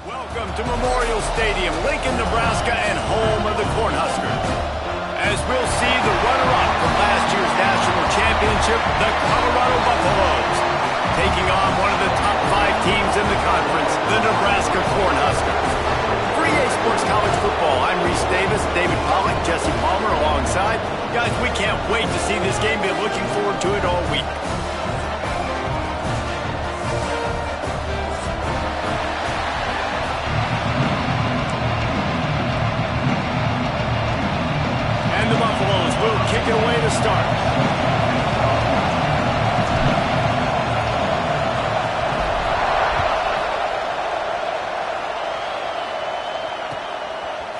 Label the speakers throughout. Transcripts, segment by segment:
Speaker 1: Welcome to Memorial Stadium, Lincoln, Nebraska, and home of the Cornhuskers. As we'll see the runner-up from last year's national championship, the Colorado Buffaloes, taking on one of the top 5 teams in the conference, the Nebraska Cornhuskers. For EA Sports College Football, I'm Reese Davis, David Pollack, Jesse Palmer alongside. Guys, we can't wait to see this game. Been looking forward to it all week. The Buffaloes will kick it away to start.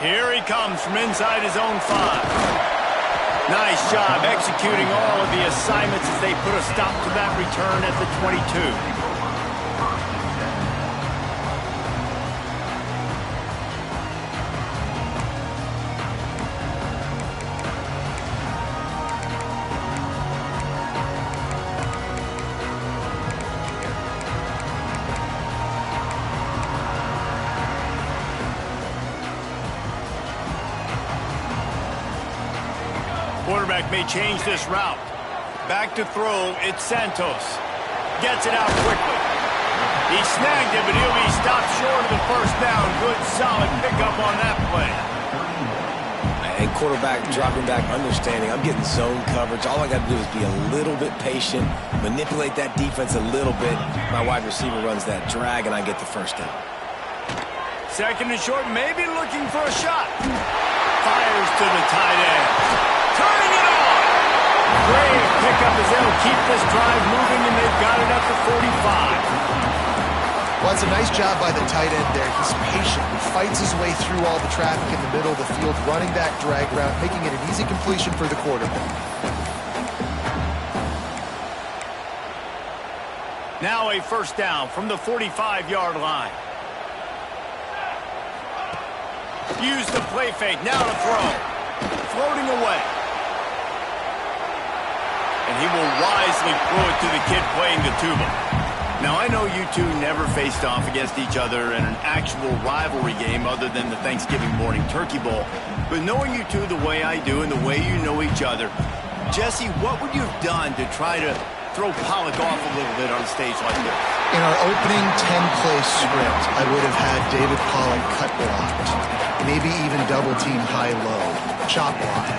Speaker 1: Here he comes from inside his own 5. Nice job executing all of the assignments as they put a stop to that return at the 22. Quarterback may change this route. Back to throw, it's Santos. Gets it out quickly. He snagged it, but he'll be stopped short of the first down. Good, solid pickup on that play.
Speaker 2: And quarterback dropping back, understanding I'm getting zone coverage. All I got to do is be a little bit patient, manipulate that defense a little bit. My wide receiver runs that drag, and I get the first down.
Speaker 1: Second and short, maybe looking for a shot. Fires to the tight end. Turning it on! Great pickup as they'll keep this drive moving, and they've got it up to 45.
Speaker 3: Well, it's a nice job by the tight end there. He's patient. He fights his way through all the traffic in the middle of the field, running that drag route, making it an easy completion for the quarterback.
Speaker 1: Now a first down from the 45-yard line. Use the play fake. Now to throw. Floating away. And he will wisely throw it to the kid playing the tuba. Now, I know you two never faced off against each other in an actual rivalry game other than the Thanksgiving morning turkey bowl. But knowing you two the way I do and the way you know each other, Jesse, what would you have done to try to throw Pollack off a little bit on a stage like this?
Speaker 3: In our opening 10-play script, I would have had David Pollack cut blocked. Maybe even double-team high-low, chop block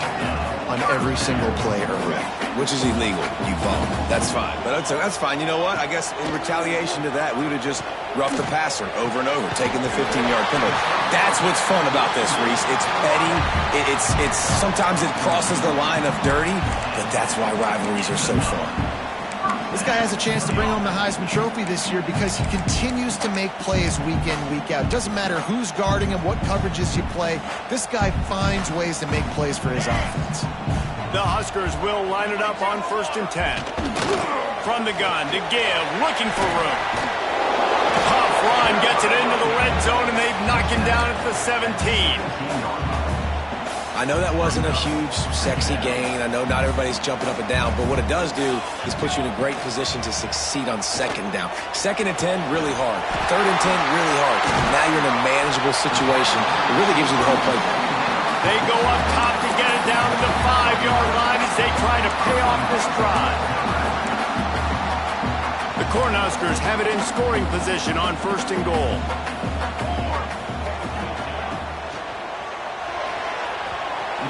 Speaker 3: on every single play early.
Speaker 2: Which is illegal. You bum. That's fine. But that's fine. You know what? I guess in retaliation to that, we would have just roughed the passer over and over, taking the 15-yard penalty. That's what's fun about this, Reese. It's petty. It's sometimes it crosses the line of dirty, but that's why rivalries are so fun.
Speaker 3: This guy has a chance to bring home the Heisman Trophy this year because he continues to make plays week in, week out. Doesn't matter who's guarding him, what coverages you play. This guy finds ways to make plays for his offense.
Speaker 1: The Huskers will line it up on 1st and 10. From the gun to give, looking for room. Tough run gets it into the red zone, and they've knocked him down at the 17.
Speaker 2: I know that wasn't a huge, sexy gain. I know not everybody's jumping up and down, but what it does do is put you in a great position to succeed on 2nd down. 2nd and 10, really hard. 3rd and 10, really hard. Now you're in a manageable situation. It really gives you the whole playbook.
Speaker 1: They go up top to get it down to the 5-yard line as they try to pay off this drive. The Cornhuskers have it in scoring position on 1st and goal.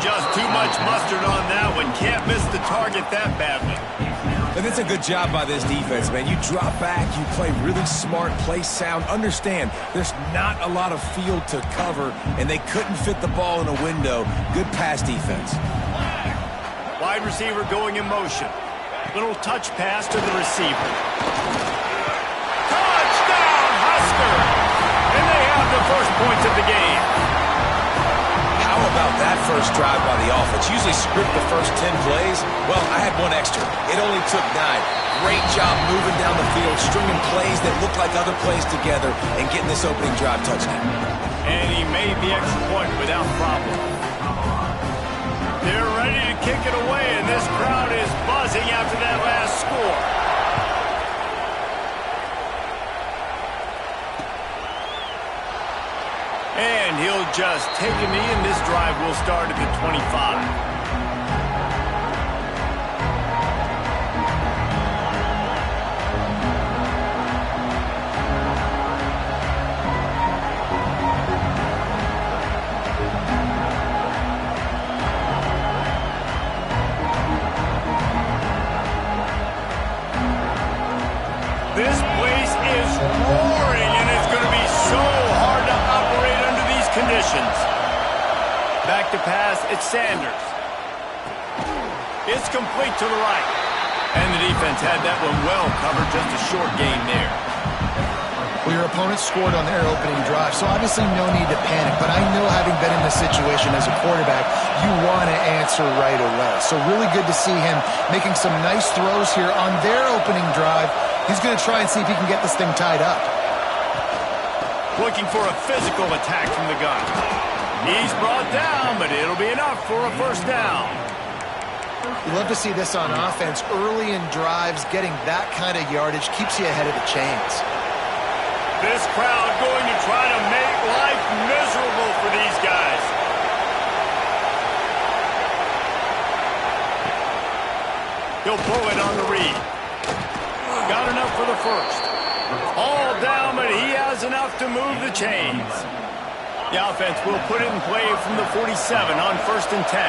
Speaker 1: Just too much mustard on that one. Can't miss the target that badly.
Speaker 2: And it's a good job by this defense, man. You drop back, you play really smart, play sound. Understand, there's not a lot of field to cover, and they couldn't fit the ball in a window. Good pass defense.
Speaker 1: Wide receiver going in motion. Little touch pass to the receiver. Touchdown, Husker! And they have the first points of the game.
Speaker 2: How about that first drive by the offense? Usually script the first 10 plays. Well, I had one extra. It only took 9. Great job moving down the field, stringing plays that look like other plays together, and getting this opening drive touchdown.
Speaker 1: And he made the extra point without problem. They're ready to kick it away, and this crowd is buzzing after that last score. And he'll just take a knee, and this drive will start at the 25. This place is roaring, and it's going to be so hard to operate under these conditions. Back to pass, it's Sanders. It's complete to the right. And the defense had that one well covered, just a short gain there.
Speaker 3: Well, your opponent scored on their opening drive, so obviously no need to panic. But I know, having been in this situation as a quarterback, you want to answer right away. So really good to see him making some nice throws here on their opening drive. He's going to try and see if he can get this thing tied up.
Speaker 1: Looking for a physical attack from the gun. He's brought down, but it'll be enough for a first down.
Speaker 3: You love to see this on offense. Early in drives, getting that kind of yardage keeps you ahead of the chains.
Speaker 1: This crowd going to try to make life miserable for these guys. He'll pull it on the read. Got enough for the first. All down, but he has enough to move the chains. The offense will put it in play from the 47 on 1st and 10.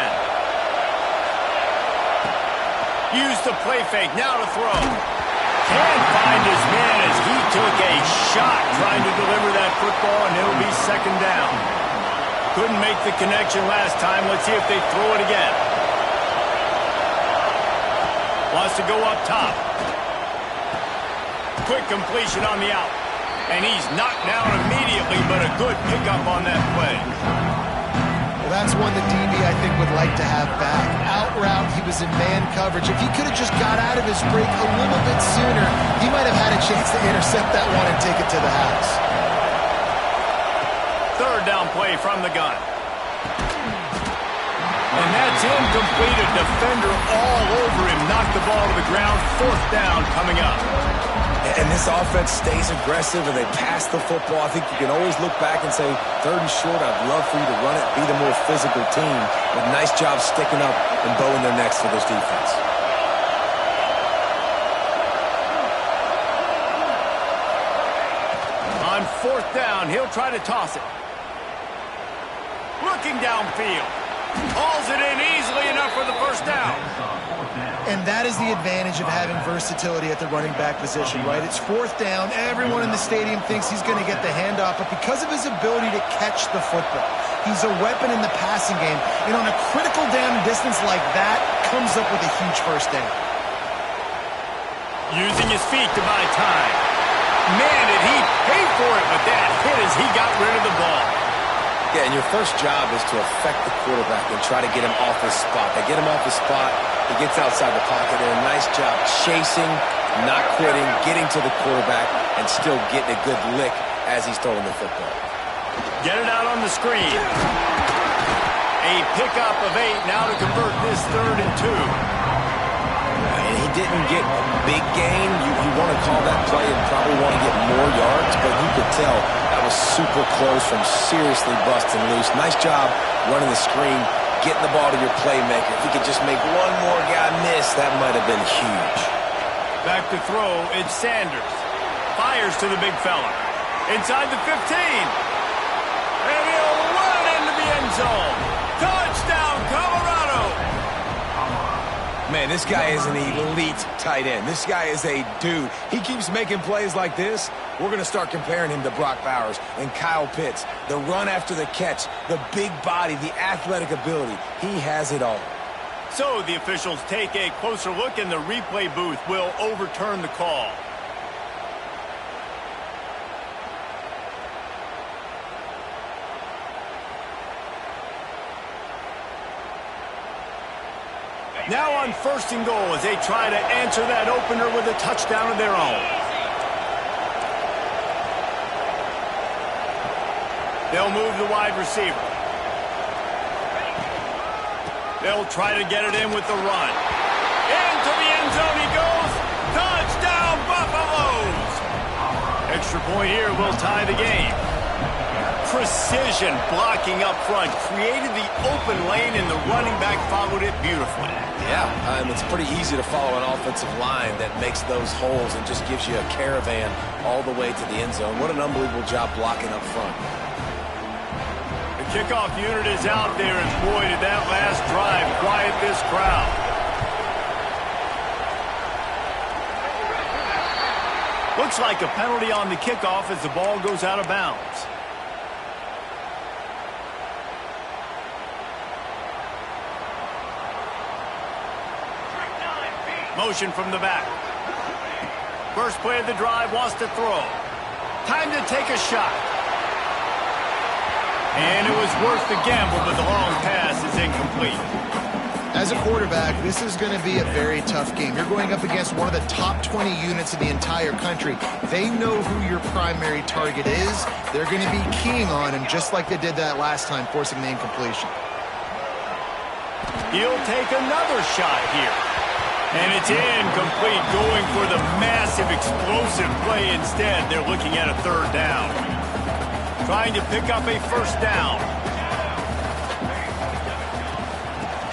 Speaker 1: Use the play fake, now to throw. Can't find his man as he took a shot trying to deliver that football, and it'll be 2nd down. Couldn't make the connection last time. Let's see if they throw it again. Wants to go up top. Quick completion on the out. And he's knocked down immediately, but a good pickup on that play.
Speaker 3: Well, that's one that DB, I think, would like to have back. Out route, he was in man coverage. If he could have just got out of his break a little bit sooner, he might have had a chance to intercept that one and take it to the house.
Speaker 1: 3rd down play from the gun. And that's incomplete. A defender all over him. Knocked the ball to the ground. 4th down coming up.
Speaker 2: And this offense stays aggressive and they pass the football. I think you can always look back and say, 3rd and short, I'd love for you to run it, be the more physical team. But nice job sticking up and bowing their necks for this defense.
Speaker 1: On 4th down, he'll try to toss it. Looking downfield. Hauls it in easily enough for the first down.
Speaker 3: And that is the advantage of having versatility at the running back position, right? It's 4th down. Everyone in the stadium thinks he's going to get the handoff, but because of his ability to catch the football, he's a weapon in the passing game. And on a critical down distance like that, comes up with a huge first down.
Speaker 1: Using his feet to buy time. Man, did he pay for it with that hit as he got rid of the ball.
Speaker 2: Yeah, and your first job is to affect the quarterback and try to get him off his spot. They get him off his spot, he gets outside the pocket, and a nice job chasing, not quitting, getting to the quarterback, and still getting a good lick as he's throwing the football.
Speaker 1: Get it out on the screen. A pickup of 8 now to convert this 3rd and 2.
Speaker 2: And he didn't get a big gain. You want to call that play and probably want to get more yards, but you could tell that was super close from seriously busting loose. Nice job running the screen, getting the ball to your playmaker. If he could just make one more guy miss, that might have been huge.
Speaker 1: Back to throw, it's Sanders. Fires to the big fella. Inside the 15. And he'll run into the end zone. Touchdown, Colorado!
Speaker 2: Man, this guy is an elite tight end. This guy is a dude. He keeps making plays like this. We're going to start comparing him to Brock Bowers and Kyle Pitts. The run after the catch, the big body, the athletic ability. He has it all.
Speaker 1: So the officials take a closer look, and the replay booth will overturn the call. Now on 1st and goal as they try to answer that opener with a touchdown of their own. They'll move the wide receiver. They'll try to get it in with the run. Into the end zone he goes. Touchdown, Buffaloes! Extra point here will tie the game. precision blocking up front, created the open lane, and the running back followed it beautifully.
Speaker 2: Yeah, it's pretty easy to follow an offensive line that makes those holes and just gives you a caravan all the way to the end zone. What an unbelievable job blocking up front.
Speaker 1: The kickoff unit is out there, and boy, did that last drive quiet this crowd. Looks like a penalty on the kickoff as the ball goes out of bounds. Motion from the back. First play of the drive, wants to throw. Time to take a shot. And it was worth the gamble, but the long pass is incomplete.
Speaker 3: As a quarterback, this is going to be a very tough game. You're going up against one of the top 20 units in the entire country. They know who your primary target is. They're going to be keying on him just like they did that last time, forcing the incompletion.
Speaker 1: He'll take another shot here. And it's incomplete, going for the massive explosive play instead. They're looking at a third down. Trying to pick up a first down.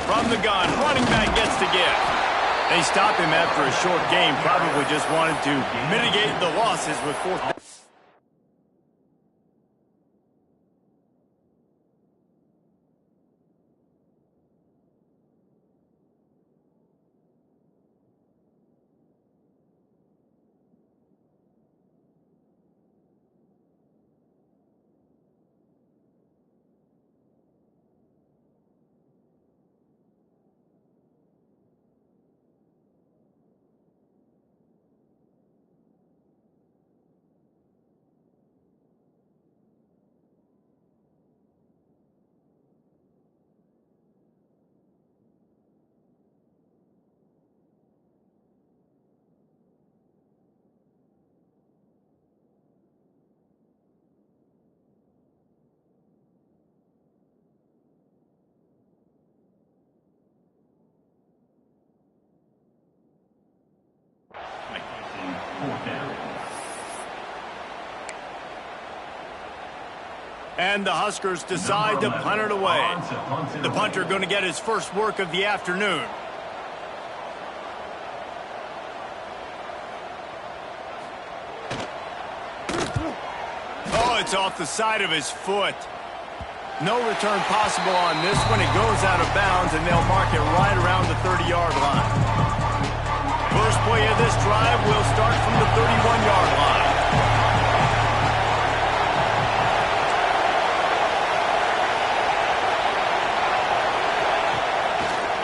Speaker 1: From the gun, running back gets the give. They stop him after a short game, probably just wanted to mitigate the losses with fourth down. And the Huskers decide to punt it away. The punter going to get his first work of the afternoon. Oh, it's off the side of his foot. No return possible on this one. It goes out of bounds, and they'll mark it right around the 30-yard line. First play of this drive will start from the 31-yard line.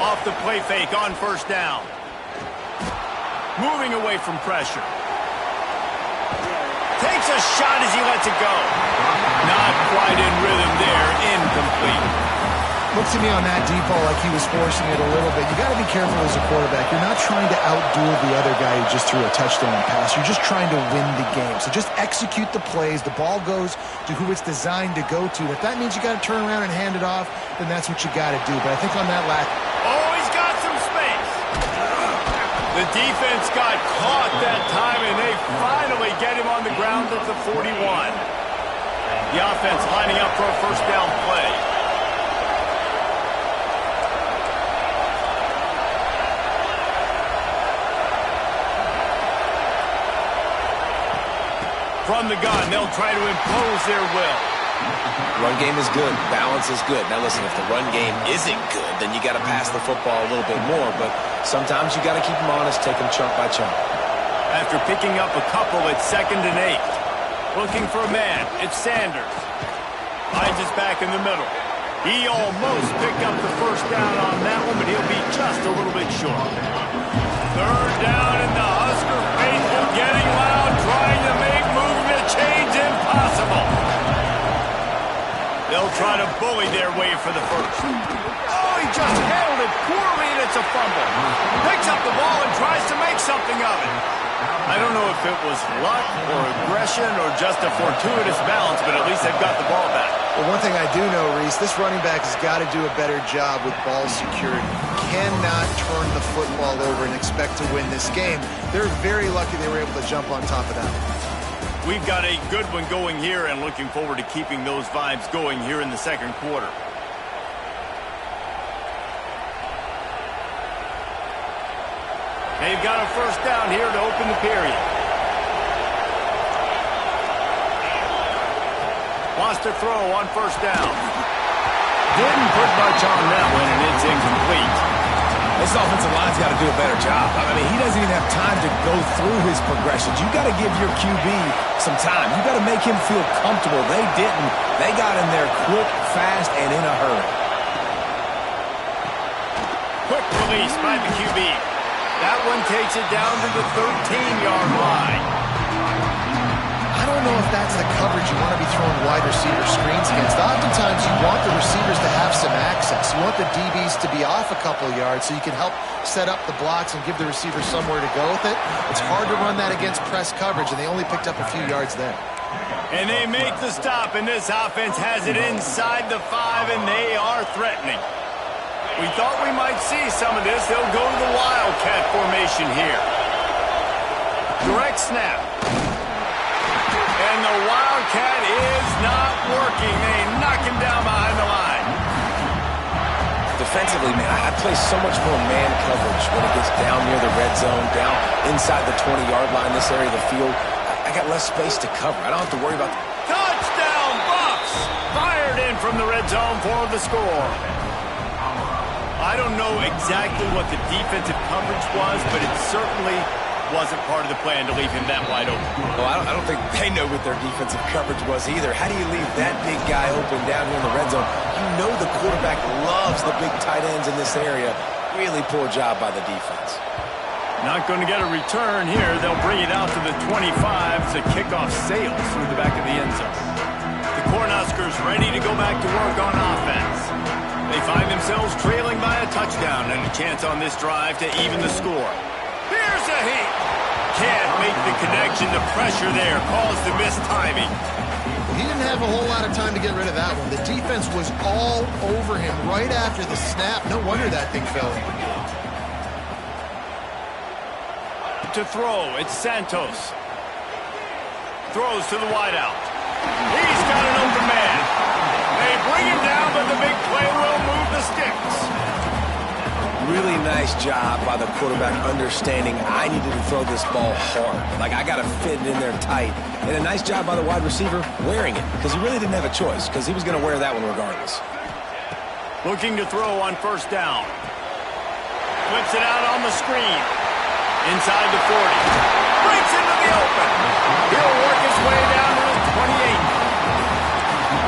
Speaker 1: Off the play fake on first down. Moving away from pressure. Takes a shot as he lets it go. Not quite in rhythm there. Incomplete.
Speaker 3: Looks to me on that deep ball like he was forcing it a little bit. You got to be careful as a quarterback. You're not trying to outduel the other guy who just threw a touchdown pass. You're just trying to win the game. So just execute the plays. The ball goes to who it's designed to go to. If that means you got to turn around and hand it off, then that's what you got to do. But I think on that last...
Speaker 1: Oh, he's got some space. The defense got caught that time, and they finally get him on the ground at the 41. The offense lining up for a first down play. From the gun, they'll try to impose their will.
Speaker 2: Run game is good. Balance is good. Now listen, if the run game isn't good, then you got to pass the football a little bit more. But sometimes you got to keep them honest, take them chunk by chunk.
Speaker 1: After picking up a couple, it's 2nd and 8. Looking for a man. It's Sanders. Finds his back in the middle. He almost picked up the first down on that one, but he'll be just a little bit short. Third down, and the Husker faithful getting loud, trying to make moving the chains impossible. They'll try to bully their way for the first. Oh, he just handled it poorly, and it's a fumble. Picks up the ball and tries to make something of it. I don't know if it was luck or aggression or just a fortuitous balance, but at least they've got the ball back.
Speaker 3: Well, one thing I do know, Reese, this running back has got to do a better job with ball security. Cannot turn the football over and expect to win this game. They're very lucky they were able to jump on top of that.
Speaker 1: We've got a good one going here and looking forward to keeping those vibes going here in the second quarter. They've got a first down here to open the period. Wants to throw on first down. Didn't put much on that one, and it's incomplete.
Speaker 2: This offensive line's got to do a better job. I mean, he doesn't even have time to go through his progressions. You got to give your QB some time. You got to make him feel comfortable. They didn't. They got in there quick, fast, and in a hurry.
Speaker 1: Quick release by the QB. That one takes it down to the 13-yard line.
Speaker 3: I don't know if that's the coverage you want to be throwing wide receiver screens against. Oftentimes, you want the receivers to have some access. You want the DBs to be off a couple of yards so you can help set up the blocks and give the receiver somewhere to go with it. It's hard to run that against press coverage, and they only picked up a few yards there.
Speaker 1: And they make the stop, and this offense has it inside the 5, and they are threatening. We thought we might see some of this. They'll go to the Wildcat formation here. Direct snap. And the Wildcat is not working. They knock him down behind the line.
Speaker 2: Defensively, man, I play so much more man coverage when it gets down near the red zone, down inside the 20-yard line, this area of the field. I got less space to cover. I don't have to worry about
Speaker 1: Touchdown, Bucks! Fired in from the red zone for the score. I don't know exactly what the defensive coverage was, but it certainly wasn't part of the plan to leave him that wide open.
Speaker 2: Well, I don't think they know what their defensive coverage was either. How do you leave that big guy open down here in the red zone? You know the quarterback loves the big tight ends in this area. Really poor job by the defense.
Speaker 1: Not going to get a return here. They'll bring it out to the 25 as a kickoff sails through the back of the end zone. The Cornhuskers ready to go back to work on offense. They find themselves trailing by a touchdown and a chance on this drive to even the score. Here's a heat. Can't make the connection. The pressure there caused the missed timing.
Speaker 3: He didn't have a whole lot of time to get rid of that one. The defense was all over him right after the snap. No wonder that thing fell.
Speaker 1: To throw, it's Santos. Throws to the wideout. He's got an open man. They bring him down, but the big play will move the sticks.
Speaker 2: Really nice job by the quarterback understanding I needed to throw this ball hard. Like, I got to fit it in there tight. And a nice job by the wide receiver wearing it, because he really didn't have a choice, because he was going to wear that one regardless.
Speaker 1: Looking to throw on first down. Flips it out on the screen. Inside the 40. Breaks into the open. He'll work his way down to the 28.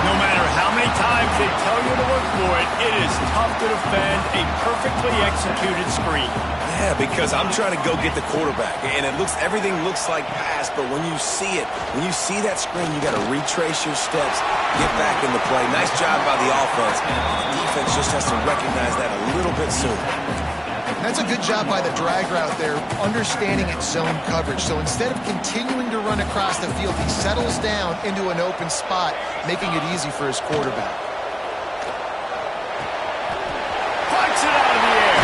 Speaker 1: No matter how many times they tell you to look for it, it is tough to defend a perfectly executed screen.
Speaker 2: Yeah, because I'm trying to go get the quarterback, and everything looks like pass, but when you see it, when you see that screen, you got to retrace your steps, get back in the play. Nice job by the offense. The defense just has to recognize that a little bit sooner.
Speaker 3: That's a good job by the drag route there, understanding its zone coverage. So instead of continuing to run across the field, he settles down into an open spot, making it easy for his quarterback.
Speaker 1: Flicks it out of the air.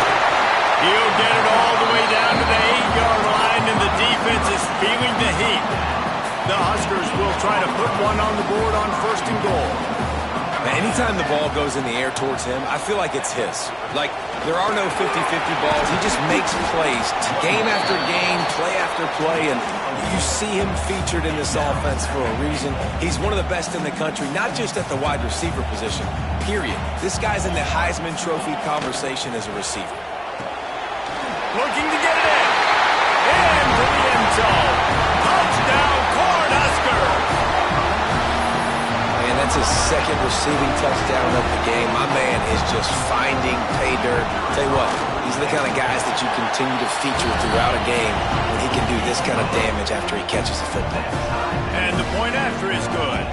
Speaker 1: He'll get it all the way down to the 8-yard line, and the defense is feeling the heat. The Huskers will try to put one on the board on first and goal.
Speaker 2: Now, anytime the ball goes in the air towards him, I feel like it's his. Like, there are no 50-50 balls. He just makes plays game after game, play after play, and you see him featured in this offense for a reason. He's one of the best in the country, not just at the wide receiver position, period. This guy's in the Heisman Trophy conversation as a receiver.
Speaker 1: Looking to get it in. Into the end zone. Touchdown, Cornhuskers.
Speaker 2: Man, that's his second receiving touchdown of the game. My man is just finding pay dirt. Tell you what, these are the kind of guys that you continue to feature throughout a game when he can do this kind of damage after he catches the football.
Speaker 1: And the point after is good.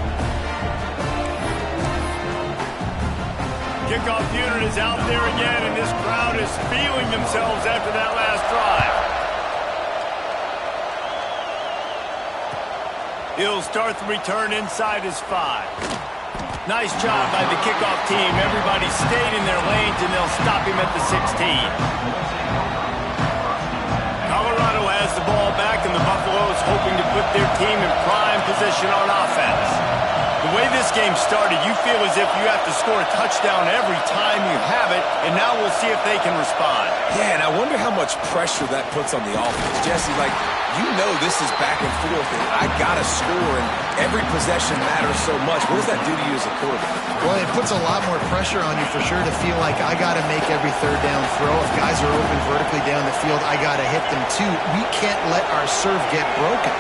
Speaker 1: Kickoff unit is out there again, and this crowd is feeling themselves after that last drive. He'll start the return inside his 5. Nice job by the kickoff team. Everybody stayed in their lanes, and they'll stop him at the 16. Colorado has the ball back, and the Buffaloes hoping to put their team in prime position on offense. The way this game started, you feel as if you have to score a touchdown every time you have it, and now we'll see if they can respond.
Speaker 2: Yeah, and I wonder how much pressure that puts on the offense. Jesse, like, you know this is back and forth, and I got to score, and every possession matters so much. What does that do to you as a quarterback?
Speaker 3: Well, it puts a lot more pressure on you for sure to feel like I got to make every third down throw. If guys are open vertically down the field, I got to hit them too. We can't let our serve get broken.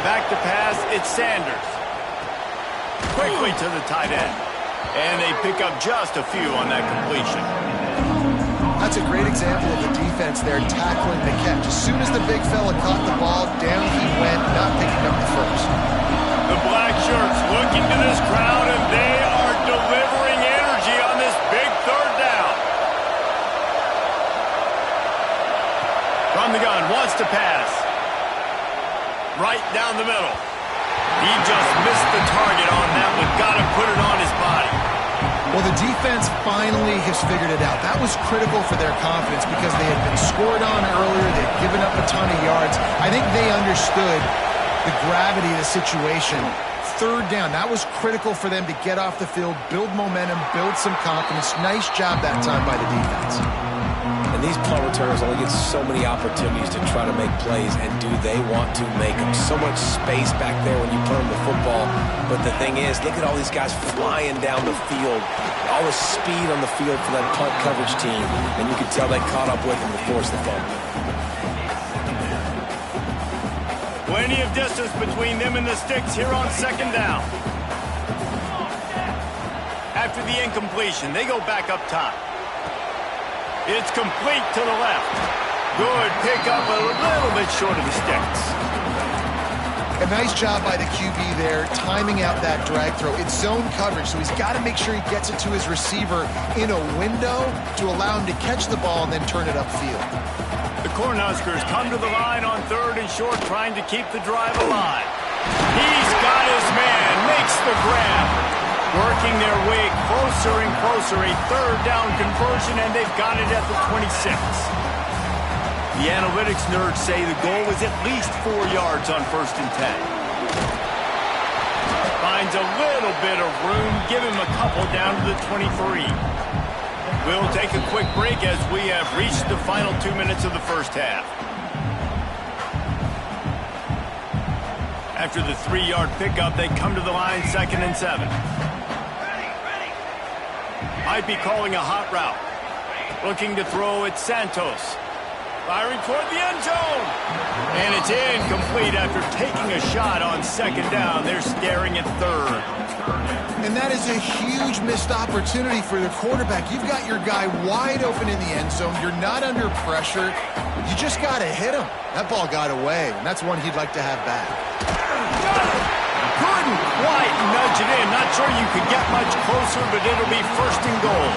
Speaker 1: Back to pass, it's Sanders. Quickly to the tight end. And they pick up just a few on that completion.
Speaker 3: That's a great example of the defense there tackling the catch. As soon as the big fella caught the ball, down he went, not picking up the first.
Speaker 1: The black shirts looking to this crowd, and they are delivering energy on this big third down. From the gun, wants to pass. Right down the middle. He just missed the target on that one. Got to put it on his body.
Speaker 3: Well, the defense finally has figured it out. That was critical for their confidence because they had been scored on earlier. They'd given up a ton of yards. I think they understood the gravity of the situation. Third down, that was critical for them to get off the field, build momentum, build some confidence. Nice job that time by the defense.
Speaker 2: And these punt returners only get so many opportunities to try to make plays, and do they want to make them? So much space back there when you put them the football. But the thing is, look at all these guys flying down the field. All the speed on the field for that punt coverage team. And you can tell they caught up with them to force the fumble.
Speaker 1: Plenty of distance between them and the sticks here on second down. After the incompletion, they go back up top. It's complete to the left. Good pickup, a little bit short of the sticks.
Speaker 3: A nice job by the QB there, timing out that drag throw. It's zone coverage, so he's got to make sure he gets it to his receiver in a window to allow him to catch the ball and then turn it upfield.
Speaker 1: The Cornhuskers come to the line on third and short, trying to keep the drive alive. He's got his man, makes the grab. Working their way closer and closer, a third down conversion, and they've got it at the 26. The analytics nerds say the goal is at least 4 yards on 1st and 10. Finds a little bit of room, give him a couple down to the 23. We'll take a quick break as we have reached the final 2 minutes of the first half. After the 3-yard pickup, they come to the line 2nd and 7. Might be calling a hot route. Looking to throw at Santos. Firing toward the end zone. And it's incomplete after taking a shot on 2nd down. They're staring at 3rd.
Speaker 3: And that is a huge missed opportunity for the quarterback. You've got your guy wide open in the end zone. You're not under pressure. You just got to hit him. That ball got away, and that's one he'd like to have back.
Speaker 1: Couldn't quite nudge it in. Not sure you could get much closer, but it'll be 1st and goal.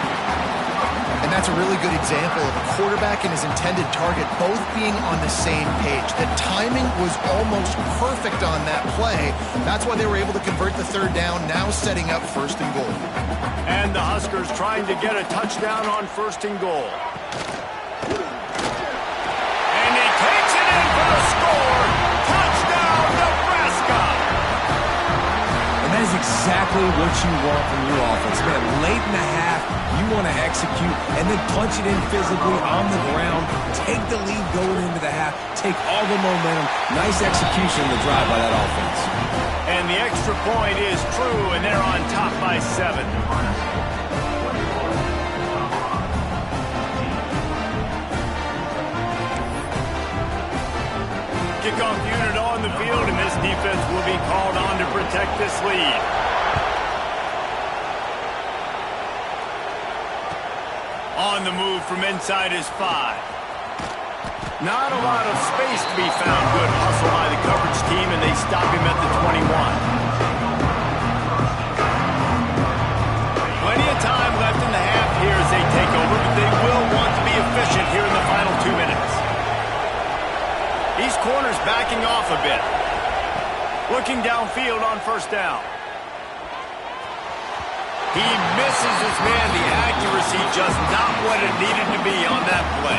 Speaker 3: And that's a really good example of a quarterback and his intended target both being on the same page. The timing was almost perfect on that play. That's why they were able to convert the 3rd down, now setting up 1st and goal.
Speaker 1: And the Huskers trying to get a touchdown on 1st and goal. And he takes it in for the score. Touchdown, Nebraska!
Speaker 2: And that is exactly what you want from your offense, man. Late in the half, you want to execute and then punch it in physically on the ground. Take the lead going into the half. Take all the momentum. Nice execution in the drive by that offense.
Speaker 1: And the extra point is true, and they're on top by 7. Kickoff unit on the field, and this defense will be called on to protect this lead. On the move from inside is 5. Not a lot of space to be found. Good hustle by the coverage team, and they stop him at the 21. Plenty of time left in the half here as they take over, but they will want to be efficient here in the final 2 minutes. These corners backing off a bit. Looking downfield on 1st down. He misses his man. The accuracy just not what it needed to be on that play.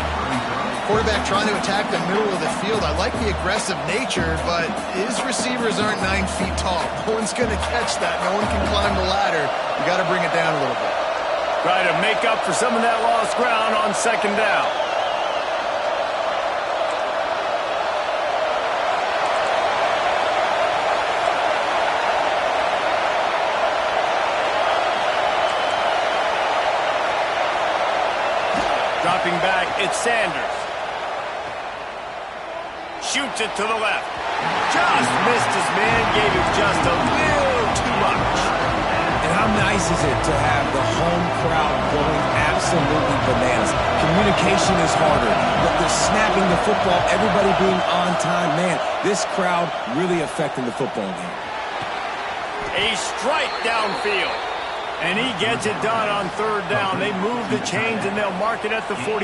Speaker 3: Quarterback trying to attack the middle of the field. I like the aggressive nature, but his receivers aren't 9 feet tall. No one's going to catch that. No one can climb the ladder. You got to bring it down a little bit.
Speaker 1: Try to make up for some of that lost ground on second down. Dropping back, it's Sanders. Shoots it to the left. Just missed his man, gave him just a little too much.
Speaker 2: And how nice is it to have the home crowd going absolutely bananas? Communication is harder. The snapping the football, everybody being on time. Man, this crowd really affecting the football game.
Speaker 1: A strike downfield. And he gets it done on third down. They move the chains, and they'll mark it at the 44.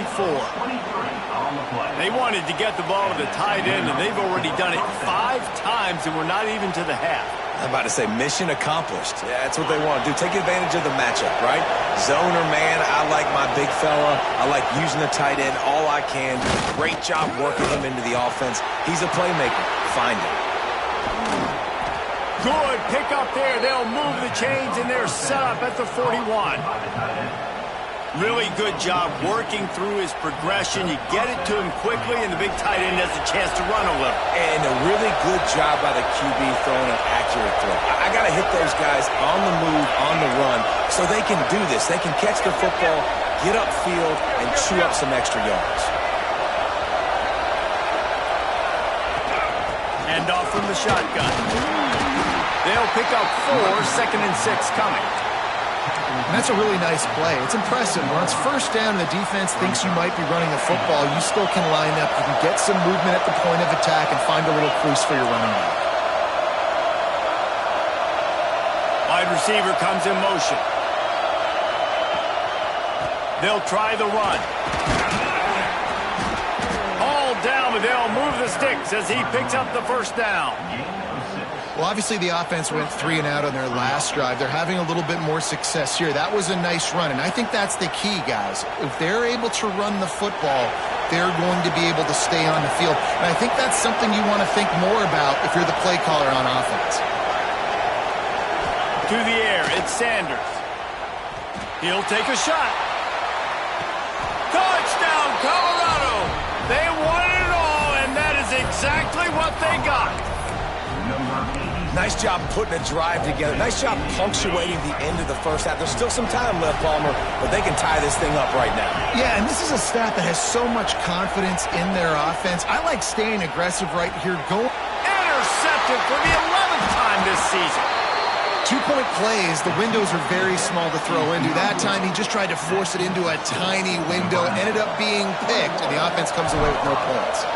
Speaker 1: They wanted to get the ball to the tight end, and they've already done it 5 times, and we're not even to the half.
Speaker 2: I'm about to say mission accomplished. Yeah, that's what they want to do. Take advantage of the matchup, right? Zone or man, I like my big fella. I like using the tight end all I can. Great job working him into the offense. He's a playmaker. Find him.
Speaker 1: Good pick up there. They'll move the chains, and they're set up at the 41. Really good job working through his progression. You get it to him quickly, and the big tight end has a chance to run a little.
Speaker 2: And a really good job by the QB throwing an accurate throw. I got to hit those guys on the move, on the run, so they can do this. They can catch the football, get upfield, and chew up some extra yards.
Speaker 1: Hand off from the shotgun. They'll pick up 4, 2nd and 6 coming.
Speaker 3: And that's a really nice play. It's impressive. When it's first down and the defense thinks you might be running the football, you still can line up. You can get some movement at the point of attack and find a little crease for your running back.
Speaker 1: Wide receiver comes in motion. They'll try the run. All down, but they'll move the sticks as he picks up the first down.
Speaker 3: Well, obviously the offense went 3 and out on their last drive. They're having a little bit more success here. That was a nice run, and I think that's the key, guys. If they're able to run the football, they're going to be able to stay on the field. And I think that's something you want to think more about if you're the play caller on offense.
Speaker 1: To the air, it's Sanders. He'll take a shot. Touchdown, Colorado! They won it all, and that is exactly what they got.
Speaker 2: Nice job putting a drive together. Nice job punctuating the end of the first half. There's still some time left, Palmer, but they can tie this thing up right now.
Speaker 3: Yeah, and this is a staff that has so much confidence in their offense. I like staying aggressive right here.
Speaker 1: Intercepted for the 11th time this season.
Speaker 3: 2-point plays, the windows are very small to throw into. That time, he just tried to force it into a tiny window. It ended up being picked, and the offense comes away with no points.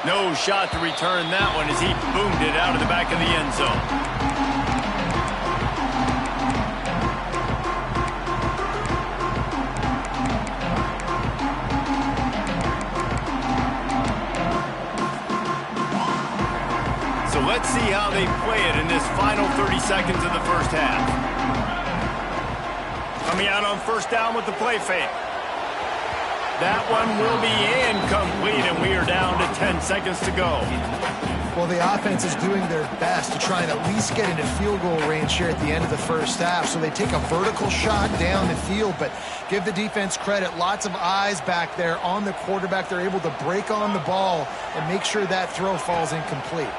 Speaker 1: No shot to return that one as he boomed it out of the back of the end zone. So let's see how they play it in this final 30 seconds of the first half. Coming out on first down with the play fake. That one will be incomplete, and we are down to 10 seconds to go.
Speaker 3: Well, the offense is doing their best to try and at least get into field goal range here at the end of the first half. So they take a vertical shot down the field, but give the defense credit. Lots of eyes back there on the quarterback. They're able to break on the ball and make sure that throw falls incomplete.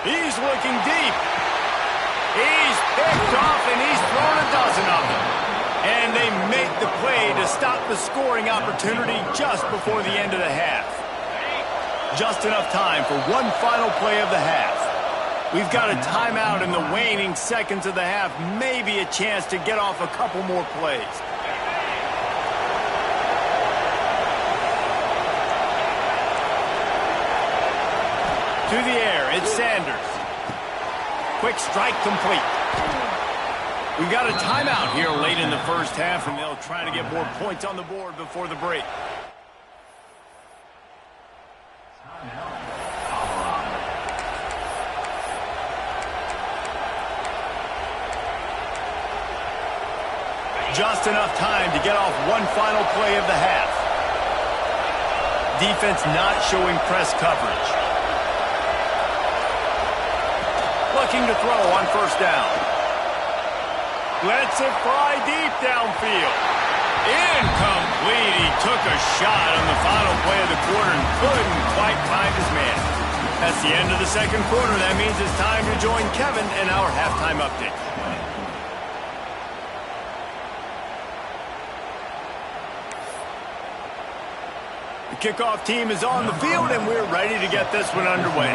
Speaker 1: He's looking deep. He's picked off, and he's thrown a dozen of them. And they make the play to stop the scoring opportunity just before the end of the half. Just enough time for one final play of the half. We've got a timeout in the waning seconds of the half. Maybe a chance to get off a couple more plays. To the air, it's Sanders. Quick strike complete. We've got a timeout here late in the first half, and they'll try to get more points on the board before the break. Just enough time to get off one final play of the half. Defense not showing press coverage. Looking to throw on first down. Lets it fly deep downfield. Incomplete. He took a shot on the final play of the quarter and couldn't quite find his man. That's the end of the second quarter. That means it's time to join Kevin in our halftime update. The kickoff team is on the field, and we're ready to get this one underway.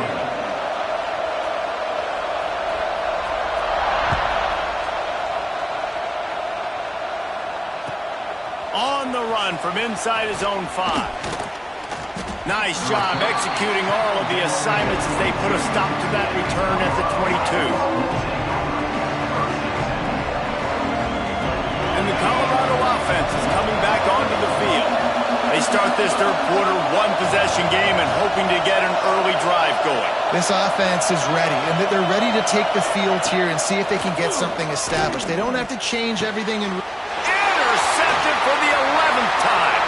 Speaker 1: On the run from inside his own 5. Nice job executing all of the assignments as they put a stop to that return at the 22. And the Colorado offense is coming back onto the field. They start this third quarter one-possession game and hoping to get an early drive going.
Speaker 3: This offense is ready, and they're ready to take the field here and see if they can get something established. They don't have to change everything.
Speaker 1: Intercepted for the 11th time.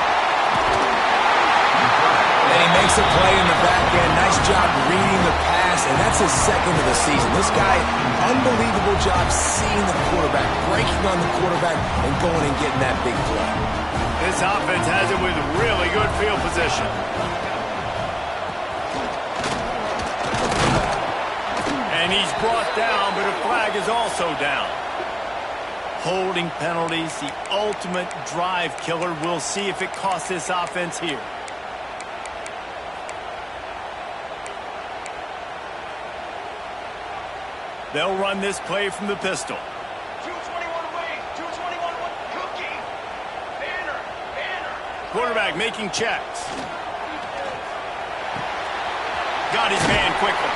Speaker 2: And he makes a play in the back end. Nice job reading the pass, and that's his second of the season. This guy, unbelievable job seeing the quarterback, breaking on the quarterback, and going and getting that big play.
Speaker 1: This offense has it with really good field position. And he's brought down, but a flag is also down. Holding penalties, the ultimate drive killer. We'll see if it costs this offense here. They'll run this play from the pistol.
Speaker 4: 221 away, 221 cookie. Banner.
Speaker 1: Quarterback making checks. Got his man quickly.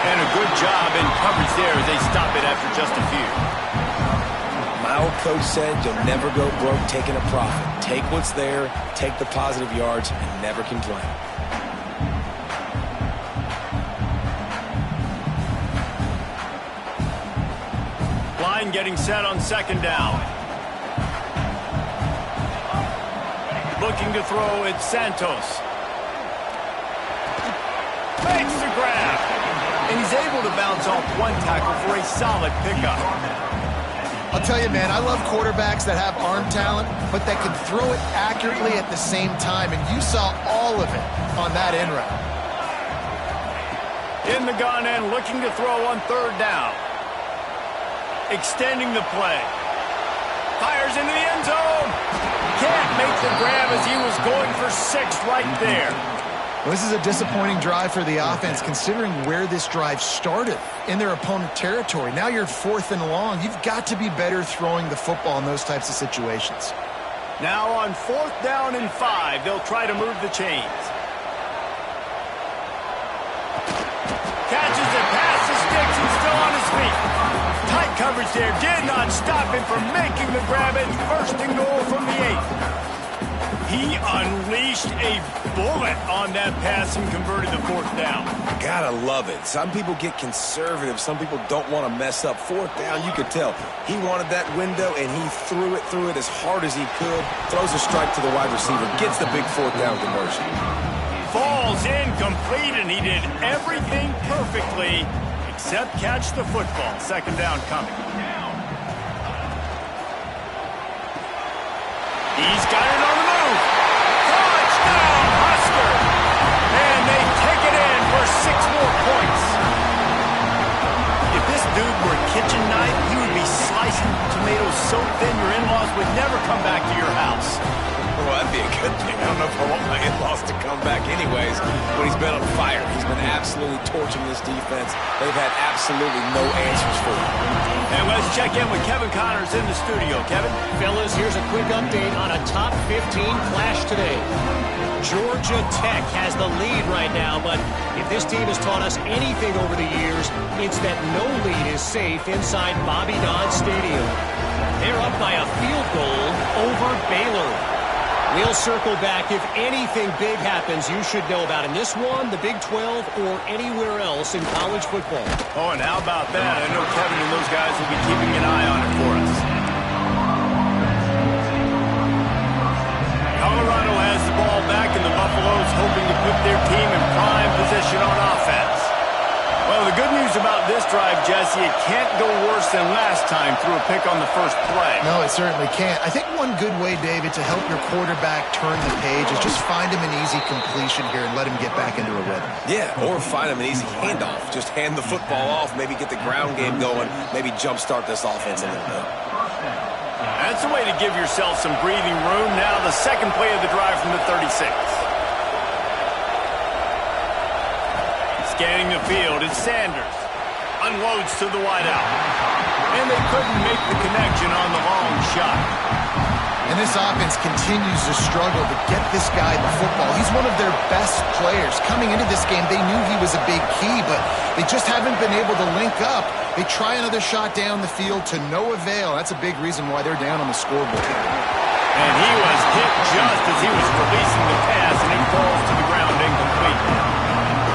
Speaker 1: And a good job in coverage there as they stop it after just a few.
Speaker 2: My old coach said you'll never go broke taking a profit. Take what's there, take the positive yards, and never complain.
Speaker 1: Line getting set on second down. Looking to throw, it's Santos. Makes the grab. And he's able to bounce off one tackle for a solid pickup.
Speaker 3: I'll tell you, man, I love quarterbacks that have arm talent, but that can throw it accurately at the same time, and you saw all of it on that in route.
Speaker 1: In the gun and looking to throw on third down. Extending the play. Fires into the end zone. Can't make the grab as he was going for 6 right there.
Speaker 3: Well, this is a disappointing drive for the offense, considering where this drive started in their opponent territory. Now you're 4th and long. You've got to be better throwing the football in those types of situations.
Speaker 1: Now on 4th down and 5, they'll try to move the chains. Catches it past the sticks and still on his feet. Tight coverage there did not stop him from making the grab and first and goal from the 8. He unleashed a bullet on that pass and converted the 4th down.
Speaker 2: Gotta love it. Some people get conservative. Some people don't want to mess up. 4th down, you could tell. He wanted that window, and he threw it as hard as he could. Throws a strike to the wide receiver. Gets the big 4th down conversion.
Speaker 1: Falls incomplete, and he did everything perfectly except catch the football. Second down coming. He's got it on the move. Touchdown, Husker! And they take it in for 6 more points. If this dude were a kitchen knife, he would be slicing tomatoes so thin your in-laws would never come back to your house.
Speaker 2: Well, that'd be a good thing. I don't know if I want my in-laws to come back anyways, but he's been on fire. He's been absolutely torching this defense. They've had absolutely no answers for him.
Speaker 1: And let's check in with Kevin Connors in the studio. Kevin?
Speaker 5: Fellas, here's a quick update on a top 15 clash today. Georgia Tech has the lead right now, but if this team has taught us anything over the years, it's that no lead is safe inside Bobby Dodd Stadium. They're up by a field goal over Baylor. We'll circle back. If anything big happens, you should know about in this one, the Big 12, or anywhere else in college football.
Speaker 1: Oh, and how about that? I know Kevin and those guys will be keeping an eye on it for us. put their team in prime position on offense. Well, the good news about this drive, Jesse, it can't go worse than last time through a pick on the first play.
Speaker 3: No, it certainly can't. I think one good way, David, to help your quarterback turn the page is just find him an easy completion here and let him get back into a rhythm.
Speaker 2: Yeah, or find him an easy handoff. Just hand the football off, maybe get the ground game going, maybe jumpstart this offense a little bit.
Speaker 1: That's a way to give yourself some breathing room. Now the second play of the drive from the 36. Scanning the field, it's Sanders. Unloads to the wideout. And they couldn't make the connection on the long shot.
Speaker 3: And this offense continues to struggle to get this guy the football. He's one of their best players. Coming into this game, they knew he was a big key, but they just haven't been able to link up. They try another shot down the field to no avail. That's a big reason why they're down on the scoreboard.
Speaker 1: And he was hit just as he was releasing the pass, and it falls to the ground incomplete.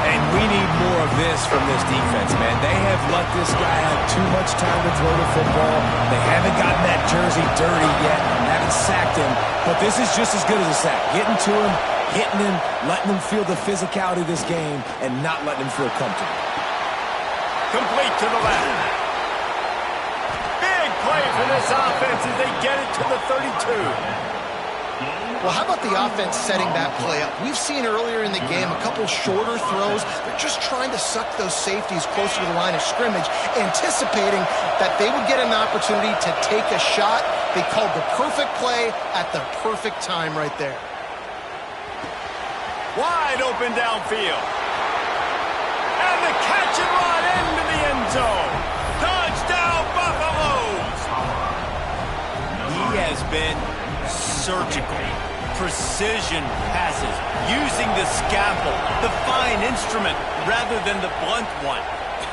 Speaker 2: And we need more of this from this defense, man. They have let this guy have too much time to throw the football. They haven't gotten that jersey dirty yet, haven't sacked him. But this is just as good as a sack. Getting to him, hitting him, letting him feel the physicality of this game, and not letting him feel comfortable.
Speaker 1: Complete to the left. Big play for this offense as they get it to the 32.
Speaker 3: Well, how about the offense setting that play up? We've seen earlier in the game a couple shorter throws. They're just trying to suck those safeties closer to the line of scrimmage, anticipating that they would get an opportunity to take a shot. They called the perfect play at the perfect time right there.
Speaker 1: Wide open downfield. And the catch and run into the end zone. Touchdown, Buffaloes! He has been surgical. Precision passes, using the scalpel, the fine instrument, rather than the blunt one.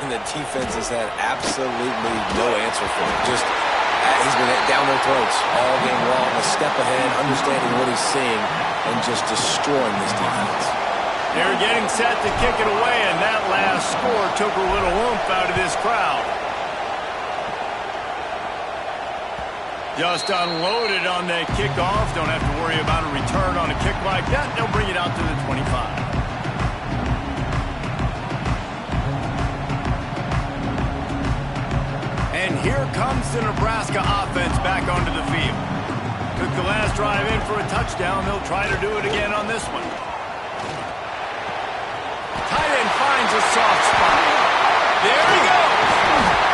Speaker 2: And the defense has had absolutely no answer for it. Just, he's been down their throats all game long, a step ahead, understanding what he's seeing, and just destroying this defense.
Speaker 1: They're getting set to kick it away, and that last score took a little oomph out of this crowd. Just unloaded on that kickoff. Don't have to worry about a return on a kick like that. They'll bring it out to the 25. And here comes the Nebraska offense back onto the field. Took the last drive in for a touchdown. They'll try to do it again on this one. Tight end finds a soft spot. There he goes.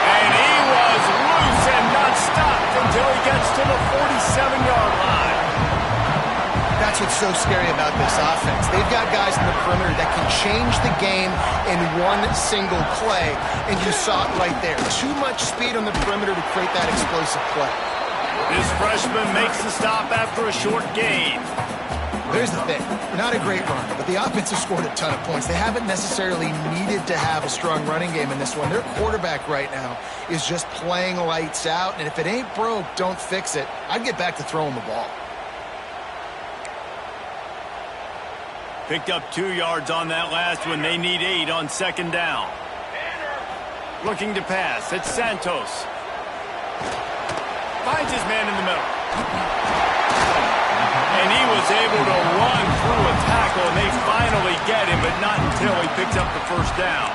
Speaker 1: And he was loose and not stopped until he gets to the 47-yard line.
Speaker 3: That's what's so scary about this offense. They've got guys in the perimeter that can change the game in one single play, and you saw it right there. Too much speed on the perimeter to create that explosive play.
Speaker 1: This freshman makes the stop after a short gain.
Speaker 3: Here's the thing. Not a great run, but the offense has scored a ton of points. They haven't necessarily needed to have a strong running game in this one. Their quarterback right now is just playing lights out, and if it ain't broke, don't fix it. I'd get back to throwing the ball.
Speaker 1: Picked up 2 yards on that last one. They need 8 on second down. Looking to pass. It's Santos. Finds his man in the middle. And he was able to run through a tackle, and they finally get him, but not until he picks up the first down.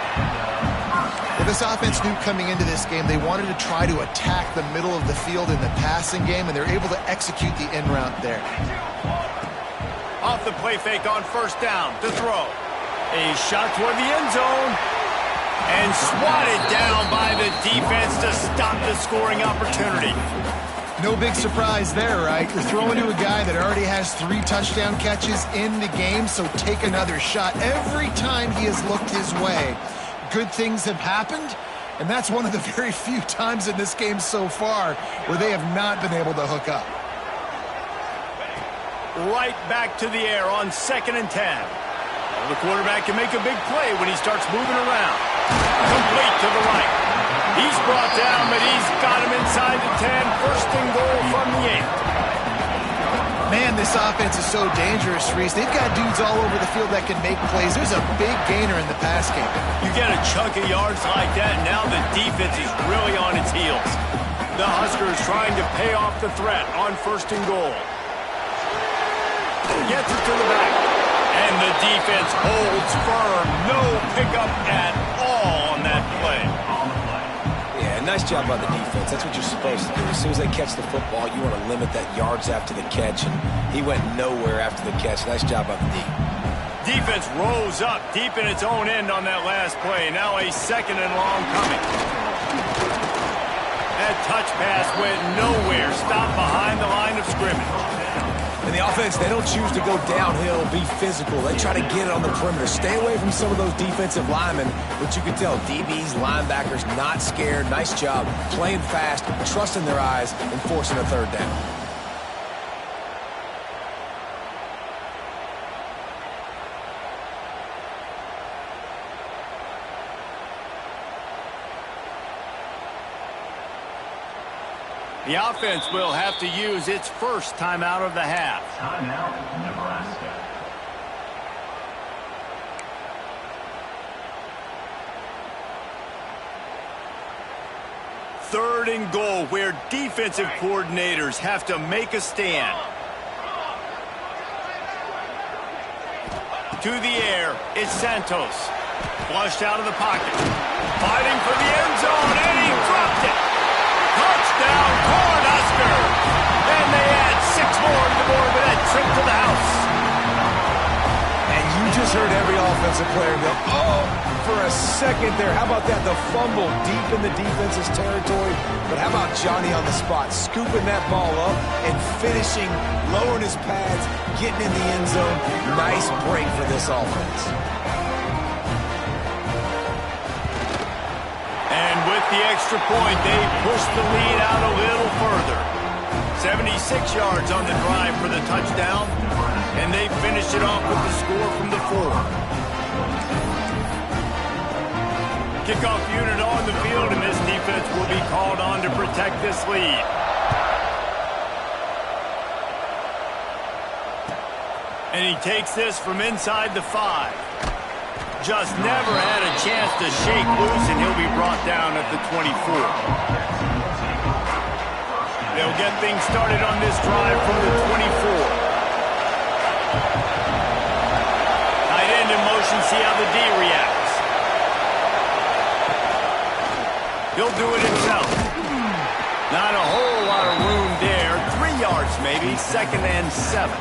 Speaker 3: Well, this offense knew coming into this game they wanted to try to attack the middle of the field in the passing game, and they're able to execute the in route there.
Speaker 1: Off the play fake on first down to throw. A shot toward the end zone. And swatted down by the defense to stop the scoring opportunity.
Speaker 3: No big surprise there, right? You're throwing to a guy that already has 3 touchdown catches in the game, so take another shot. Every time he has looked his way, good things have happened, and that's one of the very few times in this game so far where they have not been able to hook up.
Speaker 1: Right back to the air on 2nd and 10. The quarterback can make a big play when he starts moving around. Complete to the right. He's brought down, but he's got him inside the 10. First and goal from the 8.
Speaker 3: Man, this offense is so dangerous, Reese. They've got dudes all over the field that can make plays. There's a big gainer in the pass game.
Speaker 1: You get a chunk of yards like that, now the defense is really on its heels. The Huskers trying to pay off the threat on 1st and goal. Gets it to the back. And the defense holds firm. No pickup at all on that play.
Speaker 2: Yeah, nice job by the defense. That's what you're supposed to do. As soon as they catch the football, you want to limit that yards after the catch, and he went nowhere after the catch. Nice job by the D.
Speaker 1: Defense rose up deep in its own end on that last play. Now a 2nd and long coming. That touch pass went nowhere. Stopped behind the line of scrimmage.
Speaker 2: And the offense, they don't choose to go downhill, be physical. They try to get it on the perimeter. Stay away from some of those defensive linemen. But you can tell DBs, linebackers, not scared. Nice job playing fast, trusting their eyes, and forcing a 3rd down.
Speaker 1: The offense will have to use its first timeout of the half.
Speaker 6: Timeout, Nebraska.
Speaker 1: Third and goal, where defensive coordinators have to make a stand. To the air, it's Santos. Flushed out of the pocket. Fighting for the end zone, and he dropped it. Touchdown, Cornhuskers! And they add 6 more to the board with that trip to the house.
Speaker 2: And you just heard every offensive player go, oh, for a second there. How about that? The fumble deep in the defense's territory. But how about Johnny on the spot, scooping that ball up and finishing, lowering his pads, getting in the end zone. Nice break for this offense.
Speaker 1: And with the extra point, they push the lead out a little further. 76 yards on the drive for the touchdown, and they finish it off with the score from the 4. Kickoff unit on the field, and this defense will be called on to protect this lead. And he takes this from inside the 5. Just never had a chance to shake loose, and he'll be brought down at the 24. They'll get things started on this drive from the 24. Tight end in motion, see how the D reacts. He'll do it himself. Not a whole lot of room there. 3 yards maybe, 2nd and 7.